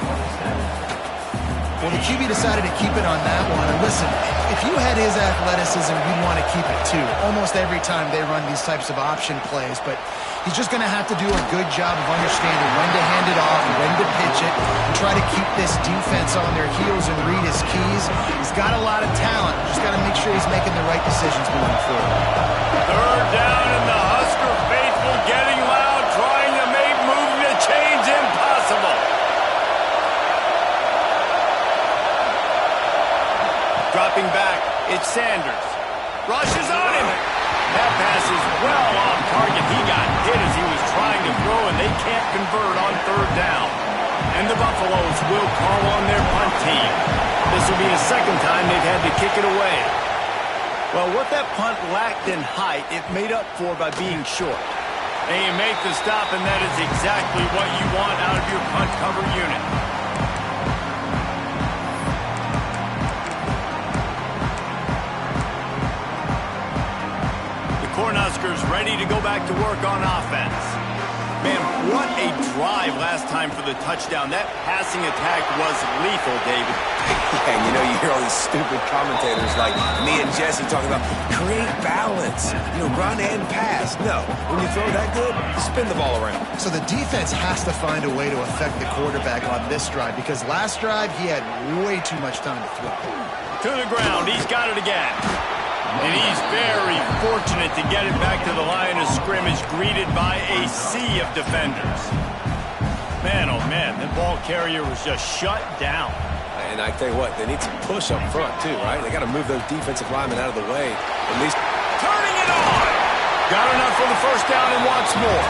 Speaker 3: Well, the QB decided to keep it on that one. And listen, if you had his athleticism, you'd want to keep it too. Almost every time they run these types of option plays. But he's just going to have to do a good job of understanding when to hand it off, when to pitch it, and try to keep this defense on their heels and read his keys. He's got a lot of talent. Just got to make sure he's making the right decisions moving forward.
Speaker 1: 3rd down, and the Husker faithful getting loud, trying to make moving the chains impossible. Dropping back, it's Sanders. Rushes on him. That pass is well off target. He got hit as he was trying to throw, and they can't convert on 3rd down. And the Buffaloes will call on their punt team. This will be the 2nd time they've had to kick it away. Well, what that punt lacked in height, it made up for by being short. And you make the stop, and that is exactly what you want out of your punt cover unit. Cornhuskers ready to go back to work on offense. Man, what a drive last time for the touchdown. That passing attack was lethal, David.
Speaker 2: Yeah, you know, you hear all these stupid commentators like me and Jesse talking about create balance, run and pass. No, when you throw that good, spin the ball around.
Speaker 3: So the defense has to find a way to affect the quarterback on this drive because last drive he had way too much time to throw.
Speaker 1: To the ground, he's got it again. And he's very fortunate to get it back to the line of scrimmage, greeted by a sea of defenders. Man, oh man, the ball carrier was just shut down.
Speaker 2: And I tell you what, they need some push up front too, right? They got to move those defensive linemen out of the way. At least
Speaker 1: turning it on. Got enough for the 1st down and wants more.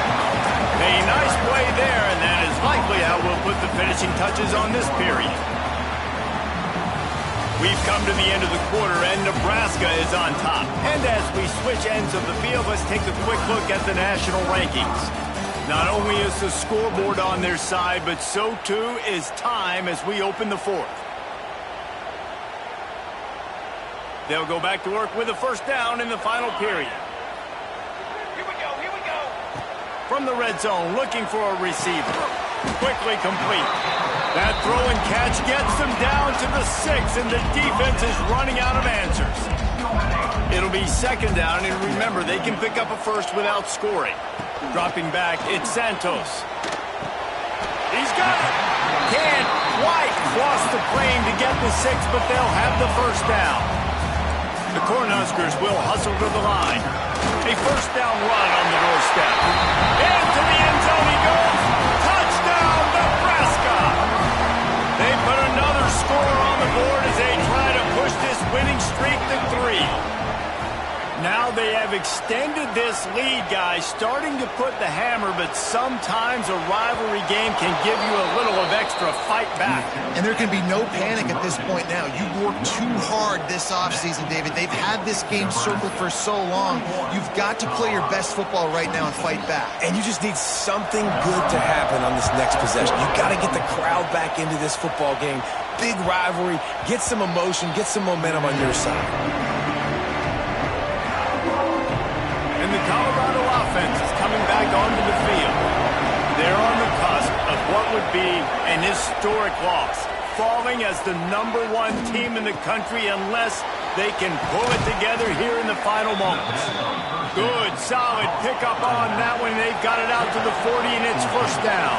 Speaker 1: A nice play there, and that is likely how we'll put the finishing touches on this period. We've come to the end of the quarter, and Nebraska is on top. And as we switch ends of the field, let's take a quick look at the national rankings. Not only is the scoreboard on their side, but so too is time as we open the 4th. They'll go back to work with a first down in the final period.
Speaker 4: Here we go, here we go.
Speaker 1: From the red zone, looking for a receiver. Quickly complete. That throw and catch gets them down to the 6, and the defense is running out of answers. It'll be second down, and remember, they can pick up a first without scoring. Dropping back, it's Santos. He's got it. Can't quite cross the plane to get the 6, but they'll have the first down. The Cornhuskers will hustle to the line. A first down run on the doorstep. Into the end zone he goes. Touchdown, Nebraska! They put another score on the board as they try to push this winning streak to 3. Now they have extended this lead, guys, starting to put the hammer, but sometimes a rivalry game can give you a little of extra fight back.
Speaker 3: And there can be no panic at this point now. You worked too hard this offseason, David. They've had this game circled for so long. You've got to play your best football right now and fight back.
Speaker 2: And you just need something good to happen on this next possession. You got to get the crowd back into this football game. Big rivalry. Get some emotion. Get some momentum on your side.
Speaker 1: The Colorado offense is coming back onto the field. They're on the cusp of what would be an historic loss, falling as the #1 team in the country unless they can pull it together here in the final moments. Good, solid pickup on that one. They've got it out to the 40, and it's first down.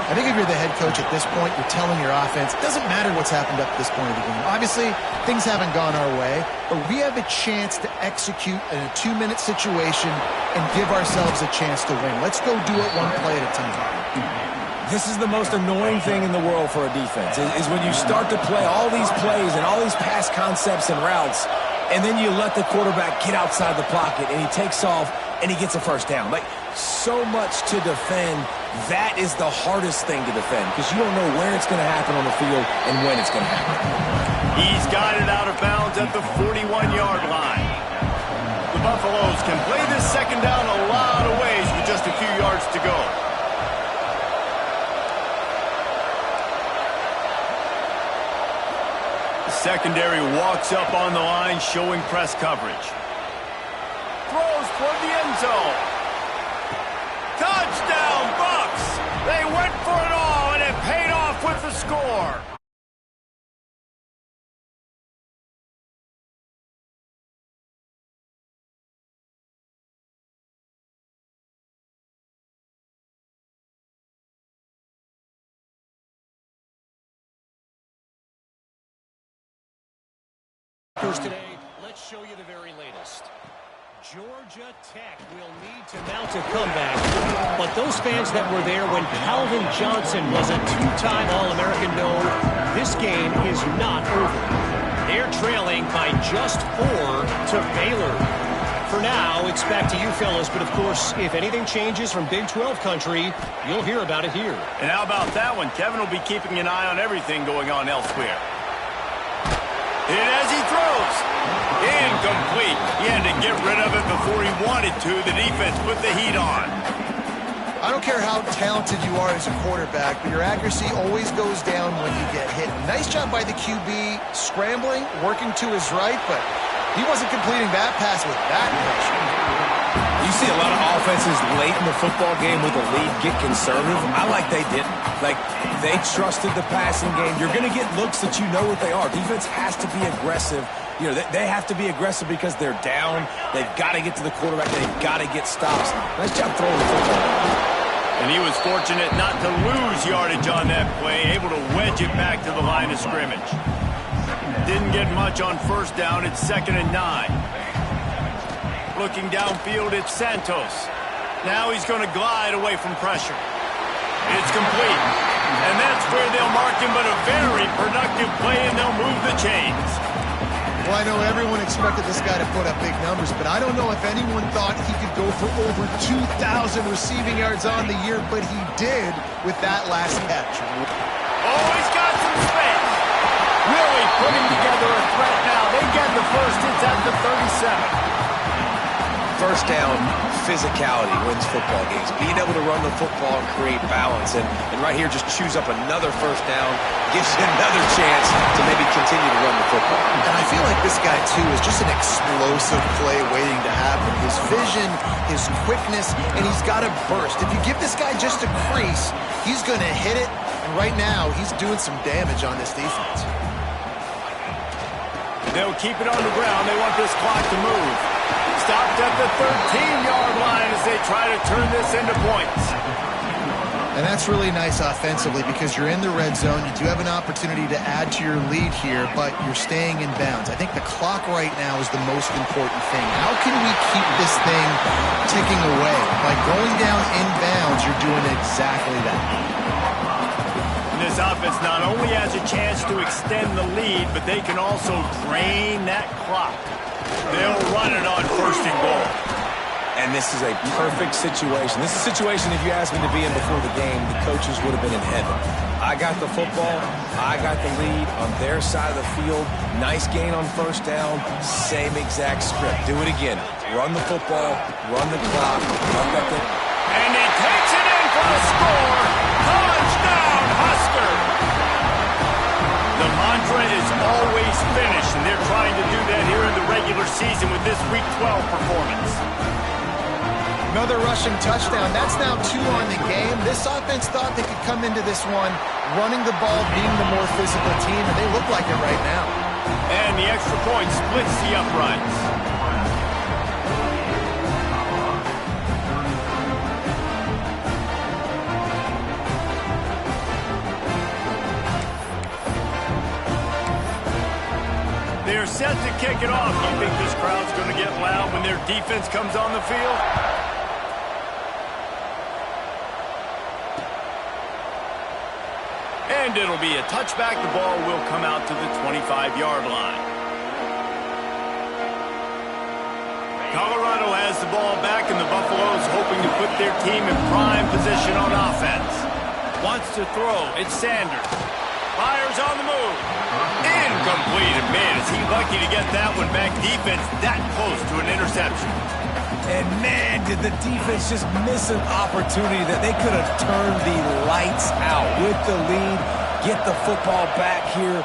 Speaker 3: I think if you're the head coach at this point, you're telling your offense, it doesn't matter what's happened up to this point of the game. Obviously, things haven't gone our way, but we have a chance to execute in a 2-minute situation and give ourselves a chance to win. Let's go do it one play at a time.
Speaker 2: This is the most annoying thing in the world for a defense, is when you start to play all these plays and all these pass concepts and routes, and then you let the quarterback get outside the pocket, and he takes off, and he gets a first down. Like, so much to defend. That is the hardest thing to defend because you don't know where it's going to happen on the field and when it's going to happen.
Speaker 1: He's got it out of bounds at the 41-yard line. The Buffaloes can play this second down a lot of ways with just a few yards to go. The secondary walks up on the line showing press coverage. Throws toward the end zone. Touchdown, Bucks! They went for it all, and it paid off with the score.
Speaker 5: Today, let's show you the very latest. Georgia Tech will need to mount a comeback, but those fans that were there when Calvin Johnson was a 2-time All-American know this game is not over. They're trailing by just 4 to Baylor. For now, it's back to you fellas, but of course, if anything changes from Big 12 country, you'll hear about it here.
Speaker 1: And how about that one? Kevin will be keeping an eye on everything going on elsewhere. And as he throws, incomplete. He had to get rid of it before he wanted to. The defense put the heat on.
Speaker 3: I don't care how talented you are as a quarterback, but your accuracy always goes down when you get hit. Nice job by the QB scrambling, working to his right, but he wasn't completing that pass with that pressure.
Speaker 2: You see a lot of offenses late in the football game with a lead get conservative. I like they didn't. Like, they trusted the passing game. You're going to get looks that you know what they are. Defense has to be aggressive. You know, they have to be aggressive because they're down. They've got to get to the quarterback. They've got to get stops. Nice job throwing the football.
Speaker 1: And he was fortunate not to lose yardage on that play, able to wedge it back to the line of scrimmage. Didn't get much on first down. It's 2nd and 9. Looking downfield, it's Santos. Now he's going to glide away from pressure. It's complete. And that's where they'll mark him, but a very productive play, and they'll move the chains.
Speaker 3: Well, I know everyone expected this guy to put up big numbers, but I don't know if anyone thought he could go for over 2,000 receiving yards on the year, but he did with that last catch.
Speaker 1: Oh, he's got some space. Really putting together a threat now. They get the first. It's at the 37.
Speaker 2: First down physicality wins football games. Being able to run the football and create balance. And right here, just choose up another first down, gives you another chance to maybe continue to run the football.
Speaker 3: And I feel like this guy, too, is just an explosive play waiting to happen. His vision, his quickness, and he's got a burst. If you give this guy just a crease, he's going to hit it. And right now, he's doing some damage on this defense.
Speaker 1: They'll keep it on the ground. They want this clock to move. Stopped at the 13-yard line as they try to turn this into points.
Speaker 3: And that's really nice offensively because you're in the red zone. You do have an opportunity to add to your lead here, but you're staying in bounds. I think the clock right now is the most important thing. How can we keep this thing ticking away? By going down in bounds, you're doing exactly that.
Speaker 1: This offense not only has a chance to extend the lead, but they can also drain that clock. They'll run it on first and goal.
Speaker 2: And this is a perfect situation. This is a situation, if you asked me to be in before the game, the coaches would have been in heaven. I got the football. I got the lead on their side of the field. Nice gain on first down. Same exact script. Do it again. Run the football. Run the clock.
Speaker 1: And he takes it in for a score. Touchdown, Husker! The mantra is always finish, and they're trying to do that here in the regular season with this Week 12 performance.
Speaker 3: Another rushing touchdown. That's now 2 on the game. This offense thought they could come into this one running the ball, being the more physical team, and they look like it right now.
Speaker 1: And the extra point splits the uprights. They're set to kick it off. You think this crowd's going to get loud when their defense comes on the field? And it'll be a touchback. The ball will come out to the 25-yard line. Colorado has the ball back, and the Buffaloes hoping to put their team in prime position on offense. Wants to throw. It's Sanders. Fires on the move. Incomplete. And man, is he lucky to get that one back. Defense that close to an interception.
Speaker 2: And man, did the defense just miss an opportunity that they could have turned the lights out with the lead, get the football back here.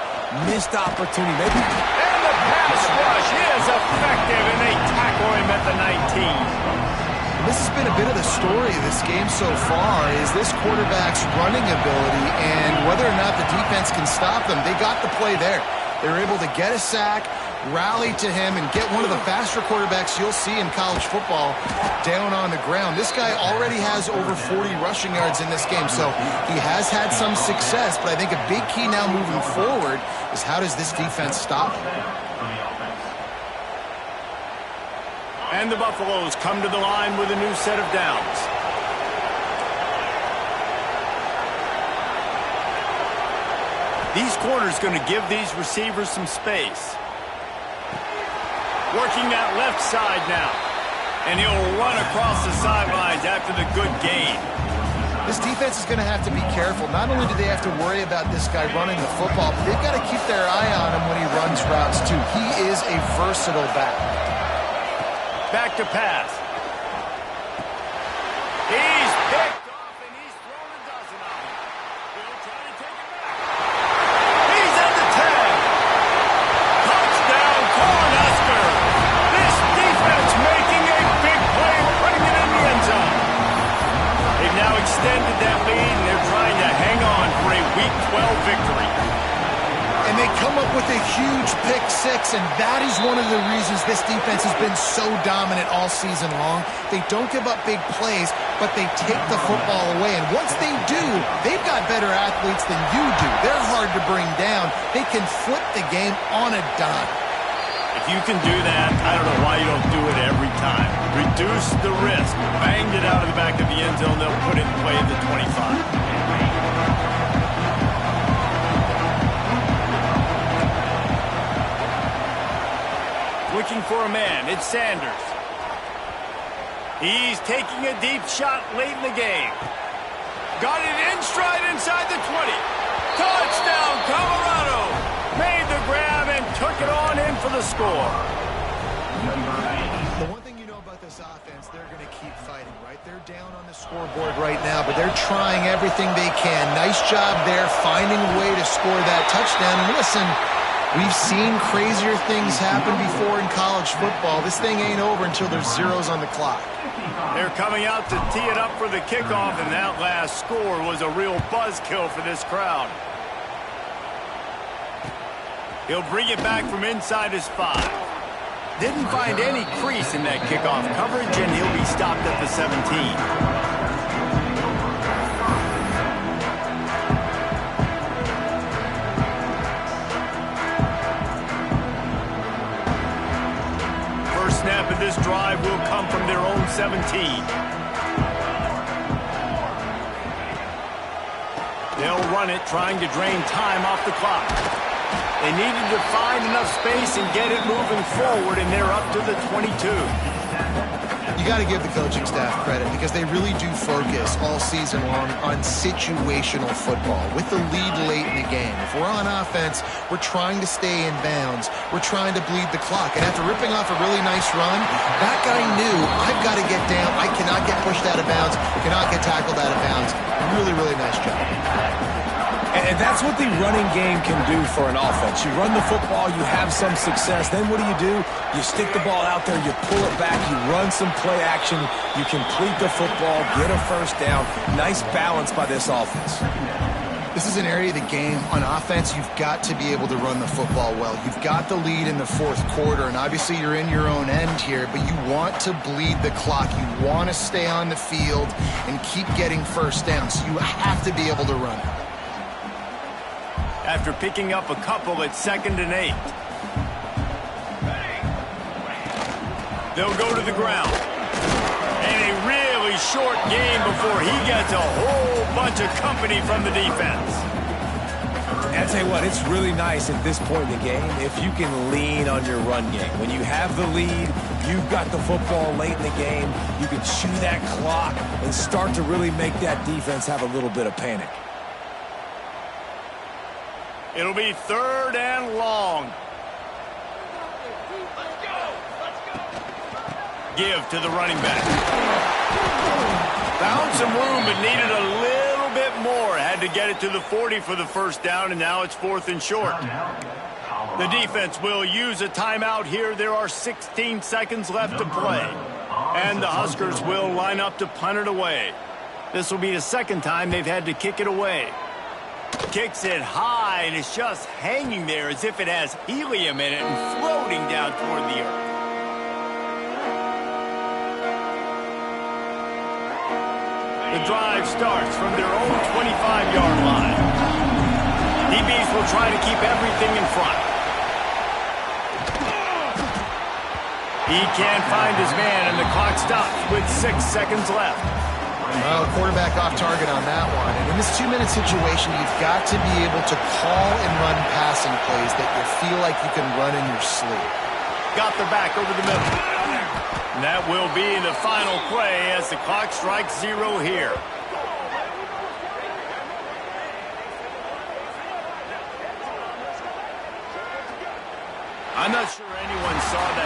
Speaker 2: Missed opportunity. Maybe.
Speaker 1: And the pass rush is effective, and they tackle him at the 19.
Speaker 3: This has been a bit of the story of this game so far, is this quarterback's running ability and whether or not the defense can stop them. They got the play there. They were able to get a sack, rally to him, and get one of the faster quarterbacks you'll see in college football down on the ground. This guy already has over 40 rushing yards in this game, so he has had some success, but I think a big key now moving forward is how does this defense stop him?
Speaker 1: And the Buffaloes come to the line with a new set of downs. These corners going to give these receivers some space. Working that left side now. And he'll run across the sidelines after the good gain.
Speaker 3: This defense is going to have to be careful. Not only do they have to worry about this guy running the football, but they've got to keep their eye on him when he runs routes too. He is a versatile back.
Speaker 1: Back to pass. He's picked off, and he's thrown a dozen of them. He'll try to take it back. He's at the 10. Touchdown, Cornhusker. This defense making a big play, putting it in the end zone. They've now extended that lead, and they're trying to hang on for a Week 12 victory.
Speaker 3: And they come up with a huge pick six, and that is one of the reasons this defense has been so dominant all season long. They don't give up big plays, but they take the football away. And once they do, they've got better athletes than you do. They're hard to bring down. They can flip the game on a dime.
Speaker 1: If you can do that, I don't know why you don't do it every time. Reduce the risk. Banged it out of the back of the end zone. They'll put it in play at the 25. Looking for a man. It's Sanders. He's taking a deep shot late in the game. Got it in stride inside the 20. Touchdown, Colorado. Made the grab and took it on in for the score.
Speaker 3: The one thing you know about this this offense, they're going to keep fighting, right? They're down on the scoreboard right now, but they're trying everything they can. Nice job there, finding a way to score that touchdown. And listen, we've seen crazier things happen before in college football. This thing ain't over until there's zeros on the clock.
Speaker 1: They're coming out to tee it up for the kickoff, and that last score was a real buzzkill for this crowd. He'll bring it back from inside his 5. Didn't find any crease in that kickoff coverage, and he'll be stopped at the 17. Snap of this drive will come from their own 17. They'll run it, trying to drain time off the clock. They needed to find enough space and get it moving forward, and they're up to the 22.
Speaker 3: You got to give the coaching staff credit because they really do focus all season long on situational football with the lead late in the game. If we're on offense, we're trying to stay in bounds. We're trying to bleed the clock. And after ripping off a really nice run, that guy knew, I've got to get down. I cannot get pushed out of bounds, cannot get tackled out of bounds. Really, really nice job.
Speaker 2: And that's what the running game can do for an offense. You run the football, you have some success. Then what do? You stick the ball out there, you pull it back, you run some play action, you complete the football, get a first down. Nice balance by this offense.
Speaker 3: This is an area of the game on offense you've got to be able to run the football well. You've got the lead in the fourth quarter, and obviously you're in your own end here, but you want to bleed the clock. You want to stay on the field and keep getting first down, so you have to be able to run it.
Speaker 1: After picking up a couple at 2nd and 8. They'll go to the ground. And a really short game before he gets a whole bunch of company from the defense.
Speaker 2: And I tell you what, it's really nice at this point in the game if you can lean on your run game. When you have the lead, you've got the football late in the game, you can chew that clock and start to really make that defense have a little bit of panic.
Speaker 1: It'll be 3rd and long. Give to the running back. Found some room, but needed a little bit more. Had to get it to the 40 for the first down, and now it's 4th and short. The defense will use a timeout here. There are 16 seconds left to play. And the Huskers will line up to punt it away. This will be the second time they've had to kick it away. Kicks it high, and it's just hanging there as if it has helium in it and floating down toward the earth. The drive starts from their own 25-yard line. DBs will try to keep everything in front. He can't find his man, and the clock stops with 6 seconds left.
Speaker 3: Well, quarterback off target on that one. And in this 2-minute situation, you've got to be able to call and run passing plays that you feel like you can run in your sleep.
Speaker 1: Got the back over the middle. And that will be the final play as the clock strikes 0 here. I'm not sure anyone saw that.